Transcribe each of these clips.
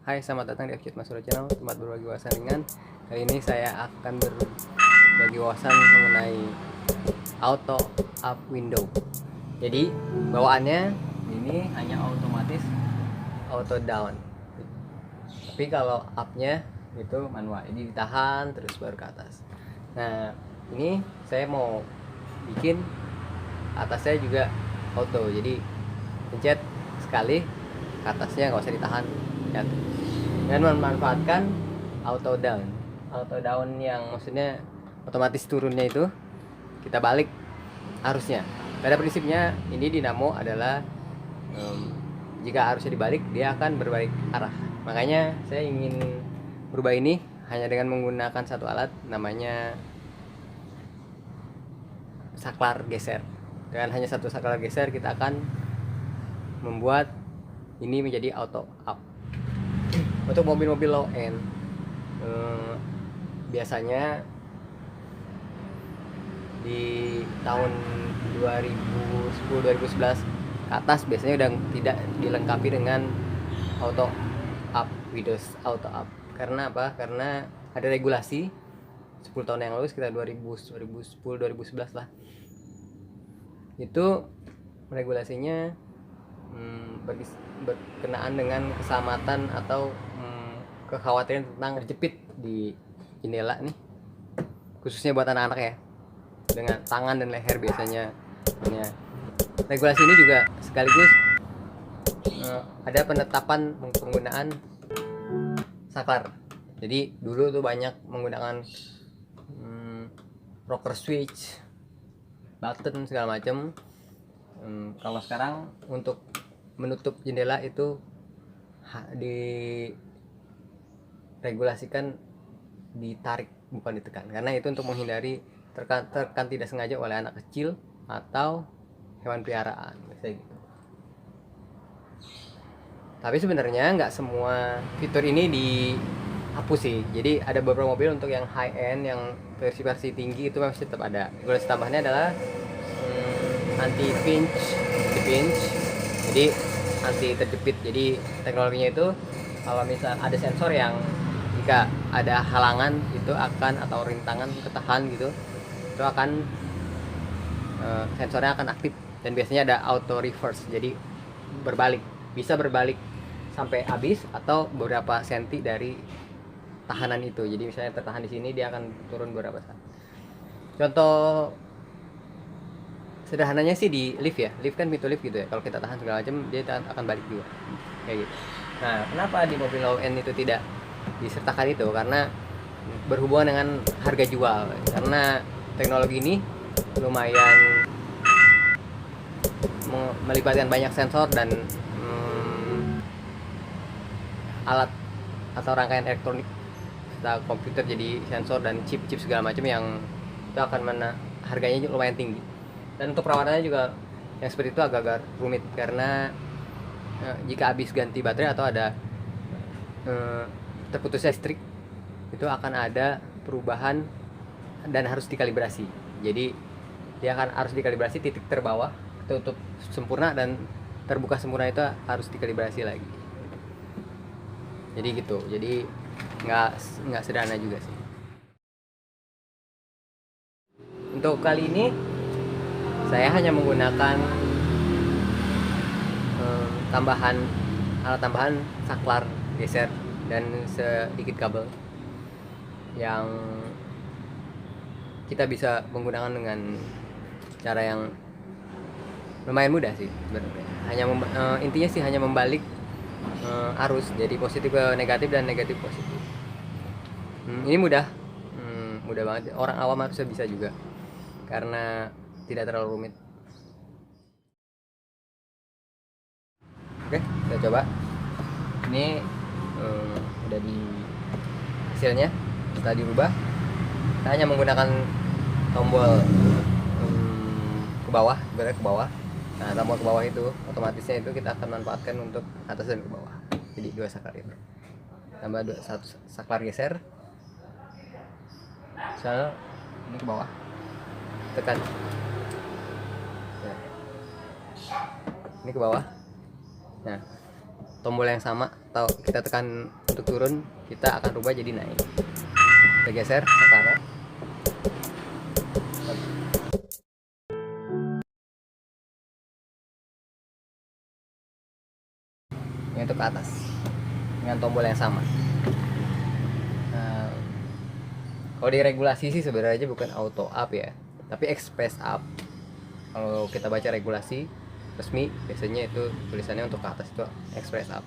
Hai, selamat datang di FChat Masuro Channel, tempat berbagi wawasan ringan. Kali ini saya akan berbagi wawasan mengenai auto up window. Jadi bawaannya ini hanya otomatis auto down. Tapi kalau up-nya itu manual. Jadi ditahan terus baru ke atas. Nah, ini saya mau bikin atasnya juga auto. Jadi pencet sekali, ke atasnya nggak usah ditahan. Ya, dengan memanfaatkan auto down yang maksudnya otomatis turunnya itu kita balik arusnya. Pada prinsipnya ini dinamo adalah jika arusnya dibalik dia akan berbalik arah. Makanya saya ingin berubah ini hanya dengan menggunakan satu alat namanya saklar geser. Dengan hanya satu saklar geser kita akan membuat ini menjadi auto up. Untuk mobil-mobil low end biasanya di tahun 2010-2011 ke atas biasanya udah tidak dilengkapi dengan auto up, Windows auto up. Karena apa? Karena ada regulasi 10 tahun yang lalu, sekitar 2010-2011 lah, itu regulasinya berkenaan dengan keselamatan atau kekhawatiran tentang terjepit di jendela nih, khususnya buat anak-anak ya, dengan tangan dan leher biasanya. Regulasi ini juga sekaligus ada penetapan penggunaan saklar. Jadi dulu tuh banyak menggunakan rocker switch, button segala macam. Kalau sekarang untuk menutup jendela itu diregulasikan ditarik, bukan ditekan, karena itu untuk menghindari tertekan tidak sengaja oleh anak kecil atau hewan peliharaan, misalnya gitu. Tapi sebenarnya nggak semua fitur ini dihapus sih. Jadi ada beberapa mobil untuk yang high end, yang versi tinggi itu masih tetap ada. Regulasi tambahannya adalah anti pinch, jadi anti terjepit. Jadi teknologinya itu kalau misal ada sensor yang jika ada halangan itu akan, atau rintangan ketahan gitu, itu akan sensornya akan aktif, dan biasanya ada auto reverse, jadi bisa berbalik sampai habis atau beberapa senti dari tahanan itu. Jadi misalnya tertahan di sini, dia akan turun beberapa saat. Contoh sederhananya sih di lift ya, lift kan pintu lift gitu ya, kalau kita tahan segala macam dia akan balik juga kayak gitu. Nah, kenapa di mobil low end itu tidak disertakan itu? Karena berhubungan dengan harga jual, karena teknologi ini lumayan melibatkan banyak sensor dan alat atau rangkaian elektronik serta komputer, jadi sensor dan chip segala macam, yang itu akan harganya lumayan tinggi. Dan untuk perawatannya juga yang seperti itu agak-agak rumit, karena jika habis ganti baterai atau ada terputus listrik, itu akan ada perubahan dan harus dikalibrasi. Jadi dia akan harus dikalibrasi, titik terbawah tertutup sempurna dan terbuka sempurna itu harus dikalibrasi lagi. Jadi gitu. Jadi nggak sederhana juga sih. Untuk kali ini saya hanya menggunakan alat tambahan saklar geser dan sedikit kabel yang kita bisa menggunakan dengan cara yang lumayan mudah sih sebenarnya. Intinya sih hanya membalik arus, jadi positif ke negatif dan negatif positif. Ini mudah banget, orang awam harusnya bisa juga karena tidak terlalu rumit. Oke, kita coba. Ini udah di hasilnya setelah dirubah. Kita hanya menggunakan tombol ke bawah, berarti ke bawah. Nah, tombol ke bawah itu otomatisnya itu kita akan manfaatkan untuk atas dan ke bawah. Jadi dua saklar itu. Tambah satu saklar geser. Misalnya ini ke bawah. Tekan. Nah. Ini ke bawah. Nah, tombol yang sama atau kita tekan untuk turun, kita akan rubah jadi naik. Kita geser sakarnya. Ini untuk ke atas dengan tombol yang sama. Nah, kalau di regulasi sih sebenarnya bukan auto up ya, tapi express up. Kalau kita baca regulasi resmi biasanya itu tulisannya untuk ke atas itu express up.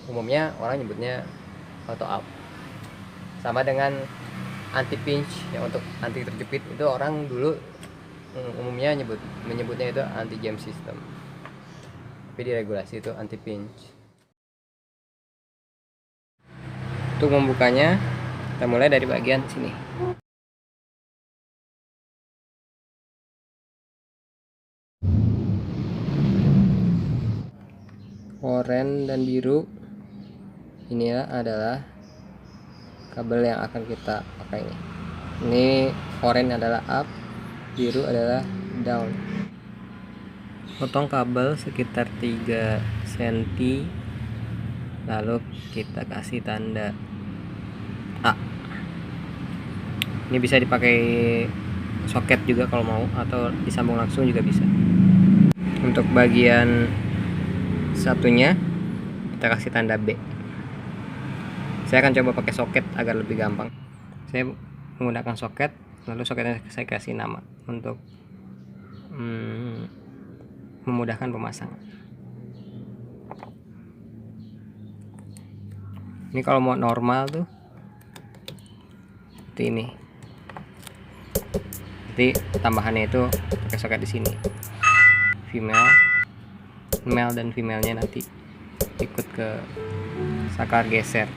Umumnya orang nyebutnya auto up. Sama dengan anti pinch yang untuk anti terjepit, itu orang dulu umumnya menyebutnya itu anti jam system, tapi di regulasi itu anti pinch. Untuk membukanya kita mulai dari bagian sini. Oranye dan biru ini adalah kabel yang akan kita pakai. Ini oranye adalah up, biru adalah down. Potong kabel sekitar 3 cm, lalu kita kasih tanda A. Ini bisa dipakai soket juga kalau mau, atau disambung langsung juga bisa. Untuk bagian satunya kita kasih tanda B. Saya akan coba pakai soket agar lebih gampang. Saya menggunakan soket, lalu soketnya saya kasih nama untuk memudahkan pemasangan. Ini kalau mau normal tuh seperti ini. Jadi tambahannya itu pakai soket di sini. Male dan female-nya nanti ikut ke saklar geser.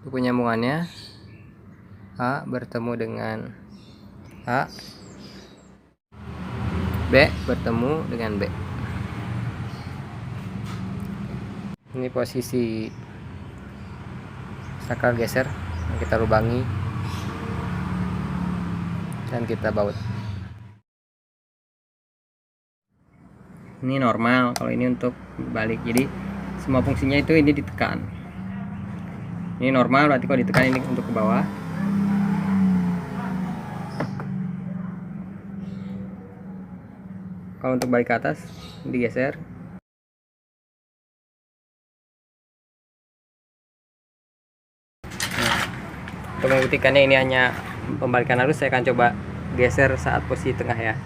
Untuk penyambungannya, A bertemu dengan A, B bertemu dengan B. Ini posisi saklar geser yang kita lubangi dan kita baut. Ini normal, kalau ini untuk balik, jadi semua fungsinya itu ini ditekan. Ini normal, berarti kalau ditekan ini untuk ke bawah. Kalau untuk balik ke atas digeser. Untuk membuktikannya ini hanya pembalikan arus, saya akan coba geser saat posisi tengah ya.